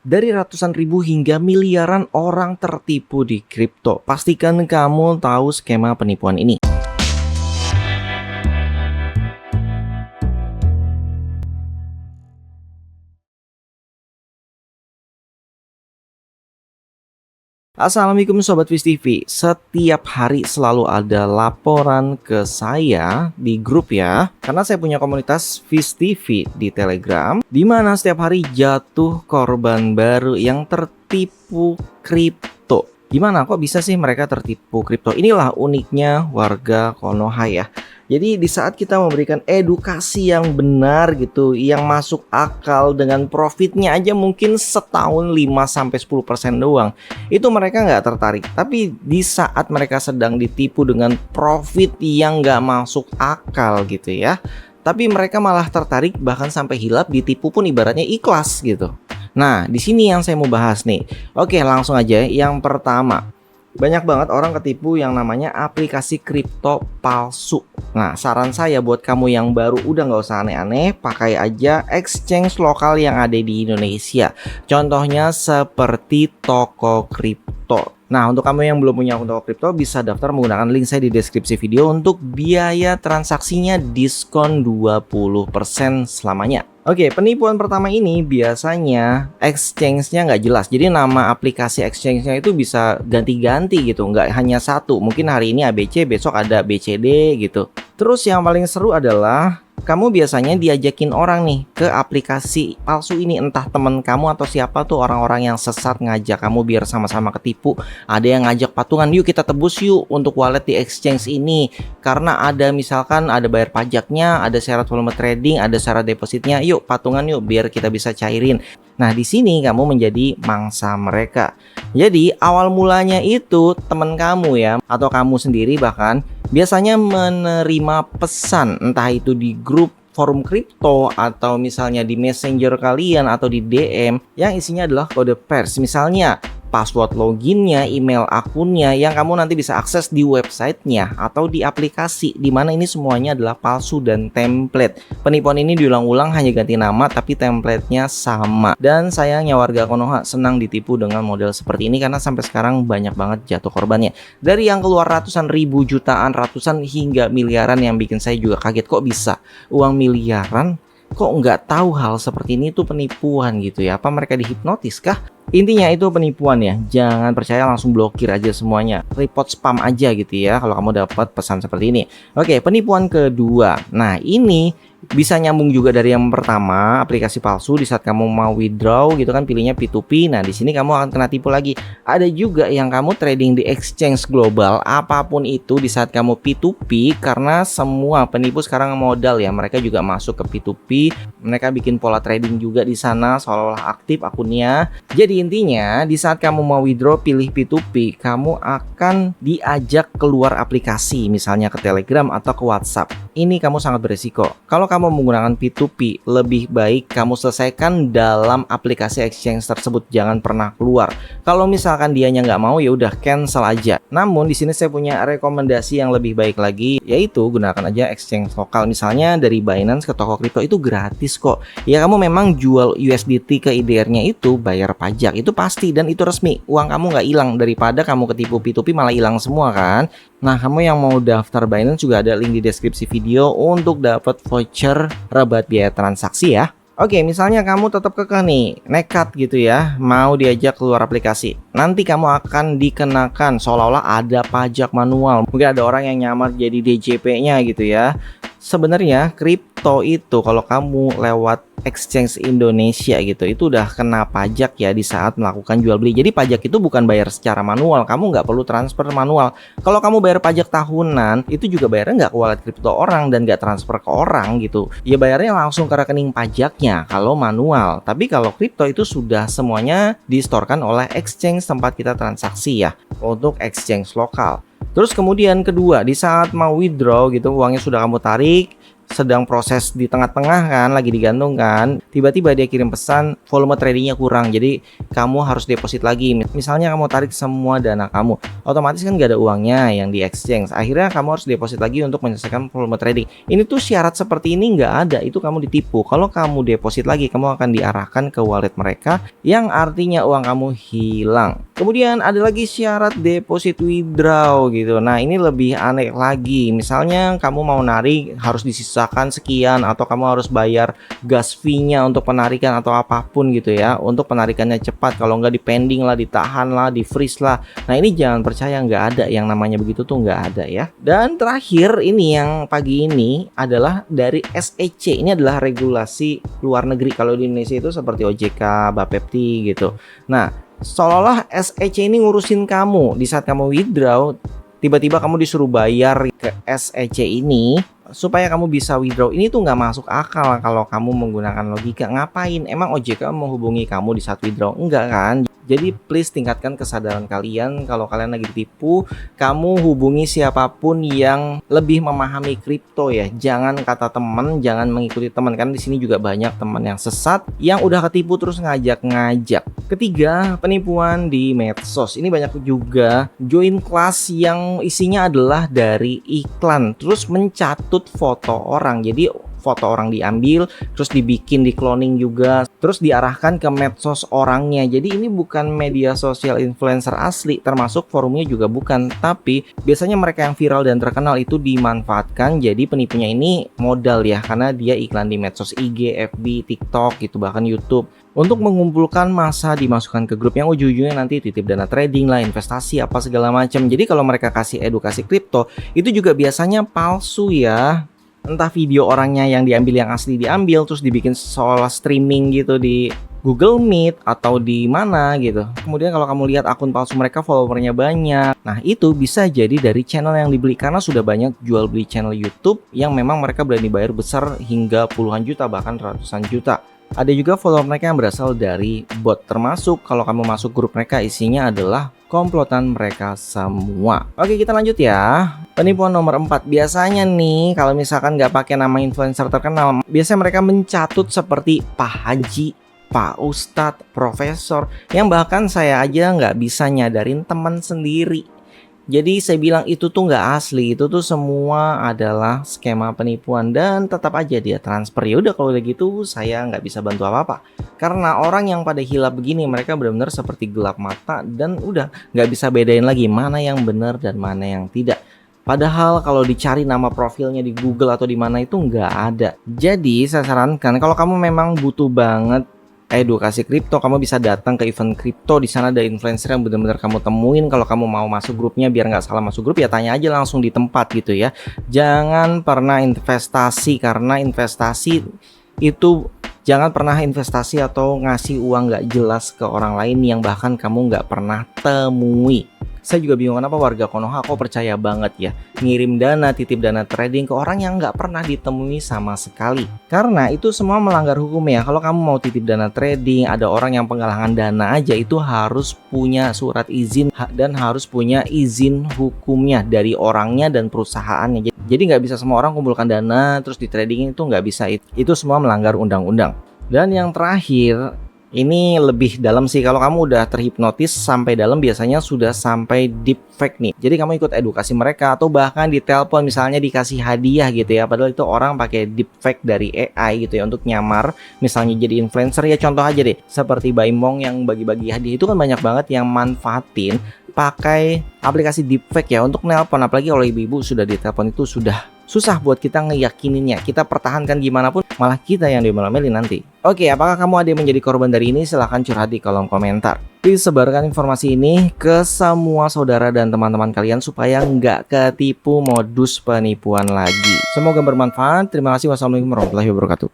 Dari ratusan ribu hingga miliaran orang tertipu di kripto. Pastikan kamu tahu skema penipuan ini. Assalamualaikum Sobat Fis TV. Setiap hari selalu ada laporan ke saya di grup ya. Karena saya punya komunitas Fis TV di Telegram, di mana setiap hari jatuh korban baru yang tertipu kripto. Gimana kok bisa sih mereka tertipu kripto? Inilah uniknya warga Konoha ya. Jadi di saat kita memberikan edukasi yang benar gitu, yang masuk akal dengan profitnya aja mungkin setahun 5-10% doang, itu mereka nggak tertarik. Tapi di saat mereka sedang ditipu dengan profit yang nggak masuk akal gitu ya, tapi mereka malah tertarik, bahkan sampai hilap, ditipu pun ibaratnya ikhlas gitu. Nah, di sini yang saya mau bahas nih. Oke, langsung aja. Yang pertama, banyak banget orang ketipu yang namanya aplikasi kripto palsu. Nah, saran saya buat kamu yang baru, udah nggak usah aneh-aneh, pakai aja exchange lokal yang ada di Indonesia. Contohnya seperti Toko Kripto. Nah, untuk kamu yang belum punya akun Toko Kripto, bisa daftar menggunakan link saya di deskripsi video untuk biaya transaksinya diskon 20% selamanya. Oke, penipuan pertama ini biasanya exchange-nya nggak jelas. Jadi nama aplikasi exchange-nya itu bisa ganti-ganti gitu, nggak hanya satu. Mungkin hari ini ABC, besok ada BCD gitu. Terus yang paling seru adalah kamu biasanya diajakin orang nih ke aplikasi palsu ini, entah temen kamu atau siapa tuh orang-orang yang sesat ngajak kamu biar sama-sama ketipu. Ada yang ngajak patungan, yuk kita tebus yuk untuk wallet di exchange ini, karena ada misalkan ada bayar pajaknya, ada syarat volume trading, ada syarat depositnya, yuk patungan yuk biar kita bisa cairin. Nah, di sini kamu menjadi mangsa mereka. Jadi awal mulanya itu teman kamu ya, atau kamu sendiri bahkan biasanya menerima pesan, entah itu di grup forum kripto atau misalnya di messenger kalian atau di DM, yang isinya adalah kode pers. Misalnya password loginnya, email akunnya yang kamu nanti bisa akses di websitenya atau di aplikasi, di mana ini semuanya adalah palsu dan template. Penipuan ini diulang-ulang, hanya ganti nama tapi templatenya sama. Dan sayangnya warga Konoha senang ditipu dengan model seperti ini karena sampai sekarang banyak banget jatuh korbannya. Dari yang keluar ratusan ribu, jutaan, ratusan hingga miliaran, yang bikin saya juga kaget, kok bisa uang miliaran kok nggak tahu hal seperti ini tuh penipuan gitu ya. Apa mereka dihipnotis kah? Intinya itu penipuan ya. Jangan percaya, langsung blokir aja semuanya. Report spam aja gitu ya kalau kamu dapat pesan seperti ini. Oke, penipuan kedua. Nah, ini bisa nyambung juga dari yang pertama, aplikasi palsu. Di saat kamu mau withdraw gitu kan, pilihnya P2P. Nah, di sini kamu akan kena tipu lagi. Ada juga yang kamu trading di exchange global, apapun itu, di saat kamu P2P, karena semua penipu sekarang modal ya, mereka juga masuk ke P2P. Mereka bikin pola trading juga di sana seolah-olah aktif akunnya. Jadi intinya di saat kamu mau withdraw pilih P2P, kamu akan diajak keluar aplikasi, misalnya ke Telegram atau ke WhatsApp. Ini kamu sangat beresiko. Kalau kamu menggunakan P2P, lebih baik kamu selesaikan dalam aplikasi exchange tersebut, jangan pernah keluar. Kalau misalkan dianya nggak mau, ya udah cancel aja. Namun di sini saya punya rekomendasi yang lebih baik lagi, yaitu gunakan aja exchange lokal. Misalnya dari Binance ke Toko Kripto itu gratis kok. Ya kamu memang jual USDT ke IDR-nya itu bayar pajak, itu pasti dan itu resmi. Uang kamu nggak hilang, daripada kamu ketipu P2P malah hilang semua kan. Nah, kamu yang mau daftar Binance juga ada link di deskripsi video untuk dapat voucher rabat biaya transaksi ya. Oke, misalnya kamu tetap kekeh nih, nekat gitu ya, mau diajak keluar aplikasi. Nanti kamu akan dikenakan seolah-olah ada pajak manual. Mungkin ada orang yang nyamar jadi DJP-nya gitu ya. Sebenarnya kripto itu kalau kamu lewat exchange Indonesia gitu, itu udah kena pajak ya di saat melakukan jual beli. Jadi pajak itu bukan bayar secara manual, kamu nggak perlu transfer manual. Kalau kamu bayar pajak tahunan, itu juga bayarnya nggak ke wallet kripto orang dan nggak transfer ke orang gitu. Ya bayarnya langsung ke rekening pajaknya kalau manual. Tapi kalau kripto itu sudah semuanya distorkan oleh exchange tempat kita transaksi ya, untuk exchange lokal. Terus kemudian kedua, di saat mau withdraw gitu, uangnya sudah kamu tarik, sedang proses di tengah-tengah kan, lagi digantung kan, tiba-tiba dia kirim pesan volume tradingnya kurang, jadi kamu harus deposit lagi. Misalnya kamu tarik semua dana kamu, otomatis kan gak ada uangnya yang di exchange, akhirnya kamu harus deposit lagi untuk menyelesaikan volume trading. Ini tuh syarat seperti ini nggak ada, itu kamu ditipu. Kalau kamu deposit lagi, kamu akan diarahkan ke wallet mereka, yang artinya uang kamu hilang. Kemudian ada lagi syarat deposit withdraw gitu. Nah ini lebih aneh lagi, misalnya kamu mau narik harus disisakan sekian, atau kamu harus bayar gas fee-nya untuk penarikan atau apapun gitu ya, untuk penarikannya cepat. Kalau nggak dipending lah, ditahan lah, di freeze lah. Nah ini jangan percaya, nggak ada yang namanya begitu tuh, nggak ada ya. Dan terakhir ini yang pagi ini adalah dari SEC. Ini adalah regulasi luar negeri. Kalau di Indonesia itu seperti OJK, Bapepti gitu. Nah seolah-olah SEC ini ngurusin kamu. Di saat kamu withdraw, tiba-tiba kamu disuruh bayar ke SEC ini supaya kamu bisa withdraw. Ini tuh nggak masuk akal kalau kamu menggunakan logika. Ngapain? Emang OJK menghubungi kamu di saat withdraw? Enggak kan? Jadi please tingkatkan kesadaran kalian. Kalau kalian lagi ditipu, kamu hubungi siapapun yang lebih memahami kripto ya. Jangan kata teman, jangan mengikuti teman, kan di sini juga banyak teman yang sesat yang udah ketipu terus ngajak-ngajak. Ketiga, penipuan di medsos. Ini banyak juga join kelas yang isinya adalah dari iklan, terus mencatut foto orang. Jadi foto orang diambil, terus dibikin di cloning juga, terus diarahkan ke medsos orangnya. Jadi ini bukan media sosial influencer asli, termasuk forumnya juga bukan. Tapi biasanya mereka yang viral dan terkenal itu dimanfaatkan. Jadi penipunya ini modal ya, karena dia iklan di medsos IG, FB, TikTok gitu, bahkan YouTube, untuk mengumpulkan massa, dimasukkan ke grup yang ujung-ujungnya nanti titip dana trading lah, investasi apa segala macam. Jadi kalau mereka kasih edukasi kripto, itu juga biasanya palsu ya. Entah video orangnya yang diambil yang asli diambil, terus dibikin seolah streaming gitu di Google Meet atau di mana gitu. Kemudian kalau kamu lihat akun palsu mereka followernya banyak. Nah itu bisa jadi dari channel yang dibeli, karena sudah banyak jual beli channel YouTube yang memang mereka berani bayar besar hingga puluhan juta bahkan ratusan juta. Ada juga follower mereka yang berasal dari bot, termasuk kalau kamu masuk grup mereka isinya adalah komplotan mereka semua. Oke kita lanjut ya. Penipuan nomor 4. Biasanya nih kalau misalkan nggak pakai nama influencer terkenal, biasanya mereka mencatut seperti Pak Haji, Pak Ustadz, Profesor, yang bahkan saya aja nggak bisa nyadarin teman sendiri. Jadi saya bilang itu tuh nggak asli, itu tuh semua adalah skema penipuan, dan tetap aja dia transfer. Ya udah kalau udah gitu saya nggak bisa bantu apa-apa, karena orang yang pada hilap begini mereka benar-benar seperti gelap mata, dan udah nggak bisa bedain lagi mana yang benar dan mana yang tidak. Padahal kalau dicari nama profilnya di Google atau di mana itu nggak ada. Jadi saya sarankan kalau kamu memang butuh banget edukasi kripto, kamu bisa datang ke event kripto. Di sana ada influencer yang benar-benar kamu temuin. Kalau kamu mau masuk grupnya biar nggak salah masuk grup, ya tanya aja langsung di tempat gitu ya. Jangan pernah investasi, karena investasi itu jangan pernah investasi atau ngasih uang nggak jelas ke orang lain yang bahkan kamu nggak pernah temui. Saya juga bingung kenapa warga Konoha kok percaya banget ya ngirim dana, titip dana trading ke orang yang nggak pernah ditemui sama sekali. Karena itu semua melanggar hukum ya. Kalau kamu mau titip dana trading, ada orang yang penggalangan dana aja itu harus punya surat izin dan harus punya izin hukumnya dari orangnya dan perusahaannya. Jadi nggak bisa semua orang kumpulkan dana terus di tradingin, itu nggak bisa. Itu semua melanggar undang-undang. Dan yang terakhir, ini lebih dalam sih. Kalau kamu udah terhipnotis sampai dalam, biasanya sudah sampai deep fake nih. Jadi kamu ikut edukasi mereka, atau bahkan ditelepon misalnya dikasih hadiah gitu ya, padahal itu orang pakai deep fake dari AI gitu ya untuk nyamar misalnya jadi influencer. Ya contoh aja deh seperti Baimong yang bagi-bagi hadiah, itu kan banyak banget yang manfaatin pakai aplikasi deepfake ya untuk nelpon. Apalagi kalau ibu-ibu sudah ditelepon, itu sudah susah buat kita ngeyakininnya. Kita pertahankan gimana pun malah kita yang diomel-omelin nanti. Oke, apakah kamu ada yang menjadi korban dari ini? Silahkan curhat di kolom komentar. Please sebarkan informasi ini ke semua saudara dan teman-teman kalian supaya nggak ketipu modus penipuan lagi. Semoga bermanfaat. Terima kasih. Wassalamualaikum warahmatullahi wabarakatuh.